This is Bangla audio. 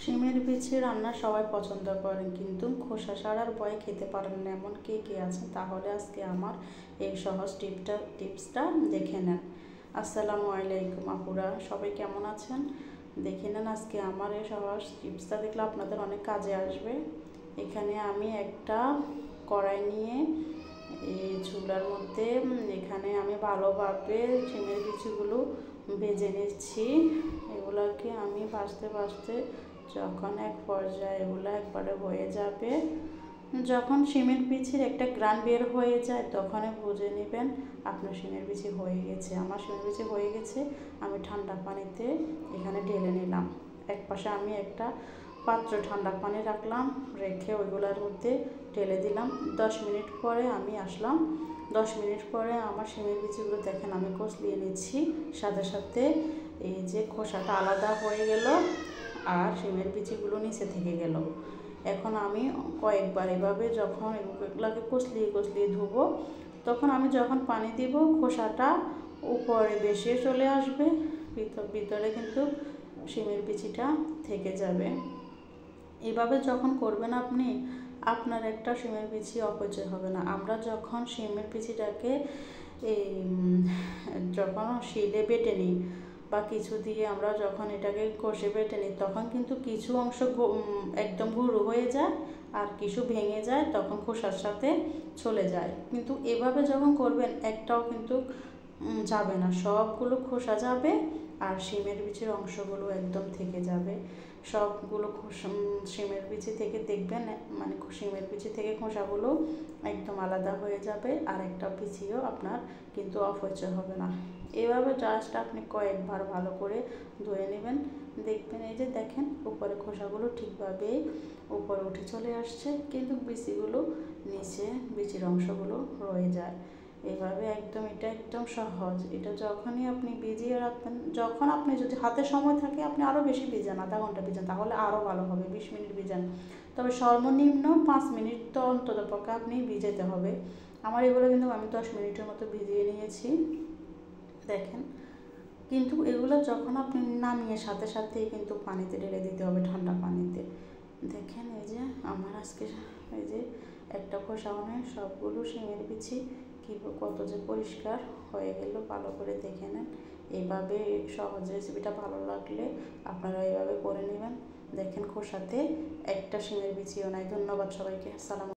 শিমের বিচি রান্না সবাই পছন্দ করেন, কিন্তু খোসা ছাড়ার ভয়ে খেতে পারেন না এমন কে কে আছেন? তাহলে আজকে আমার এই সহজ টিপসটা দেখে নেন। আসসালামু আলাইকুম আপুরা, সবাই কেমন আছেন? দেখে নেন আজকে আমার এই সহজ টিপসটা, দেখলে আপনাদের অনেক কাজে আসবে। এখানে আমি একটা কড়াই নিয়ে এই চুলার মধ্যে এখানে আমি ভালোভাবে শিমের বিচিগুলো ভেজে নিচ্ছি। এগুলোকে আমি ভাজতে ভাজতে যখন এক পর্যায়ে এগুলো একবারে হয়ে যাবে, যখন শিমের বিচির একটা গ্রান বের হয়ে যায় তখনই বুঝে নেবেন আপনার শিমের বিচি হয়ে গেছে। আমার শিমের বিচি হয়ে গেছে, আমি ঠান্ডা পানিতে এখানে ঢেলে নিলাম। এক পাশে আমি একটা পাত্র ঠান্ডা পানি রাখলাম, রেখে ওইগুলোর মধ্যে ঢেলে দিলাম। 10 মিনিট পরে আমি আসলাম। 10 মিনিট পরে আমার শিমের বিচিগুলো দেখেন আমি কষলিয়ে নিচ্ছি, সাথে সাথে এই যে খোসাটা আলাদা হয়ে গেল আর শিমের বিচিগুলো নিচে থেকে গেল। এখন আমি কয়েকবার এভাবে যখন এগুলোকে কষলিয়ে ধুবো, তখন আমি যখন পানি দিব খোসাটা উপরে বেশি চলে আসবে, ভিতরে কিন্তু শিমের বিচিটা থেকে যাবে। এভাবে যখন করবেন আপনি, আপনার একটা শিমের বিচি অপচয় হবে না। আমরা যখন শিমের বিচিটাকে যখন শিলে বেটে নিই বা কিছু দিয়ে আমরা যখন এটাকে কষে বেটে নিই, তখন কিন্তু কিছু অংশ একদম গুঁড়ো হয়ে যায় আর কিছু ভেঙে যায়, তখন খোসার সাথে চলে যায়। কিন্তু এভাবে যখন করবেন একটাও কিন্তু যাবে না, সবগুলো খোসা যাবে আর শিমের বিচির অংশগুলো একদম থেকে যাবে। সবগুলো শিমের বিচি থেকে দেখবেন, মানে শিমের বিচি থেকে খোসাগুলো একদম আলাদা হয়ে যাবে আর একটা বিচিও আপনার কিন্তু অপচয় হবে না। এভাবে জাস্ট আপনি কয়েকবার ভালো করে ধুয়ে নেবেন, দেখবেন এই যে দেখেন উপরে খোসাগুলো ঠিকভাবে উপরে উঠে চলে আসছে, কিন্তু বিচিগুলো নিচে বিচির অংশগুলো রয়ে যায়। এভাবে এটা একদম সহজ। এটা যখনই আপনি ভিজিয়ে রাখবেন, যখন আপনি যদি হাতে সময় থাকে আপনি আরও বেশি ভিজান, আধা ঘন্টা ভিজান, তাহলে আরও ভালো হবে। 20 মিনিট ভিজান, তবে সর্বনিম্ন 5 মিনিট তো অন্তত পক্ষে আপনি ভিজাতে হবে। আমার এগুলো কিন্তু আমি 10 মিনিটের মতো ভিজিয়ে নিয়েছি দেখেন। কিন্তু এগুলো যখন আপনি নামিয়ে সাথে সাথেই কিন্তু পানিতে ঢেলে দিতে হবে, ঠান্ডা পানিতে। দেখেন এই যে আমার আজকে এই যে একটা খোসা নয়, সবগুলো শিমের বিচি কত যে পরিষ্কার হয়ে গেল, ভালো করে দেখে নেন। এইভাবে সহজ রেসিপিটা ভালো লাগলে আপনারা এইভাবে করে নেবেন। দেখেন খোসাতে একটা শিমের বিচিও নাই। ধন্যবাদ সবাইকে। আসসালামু।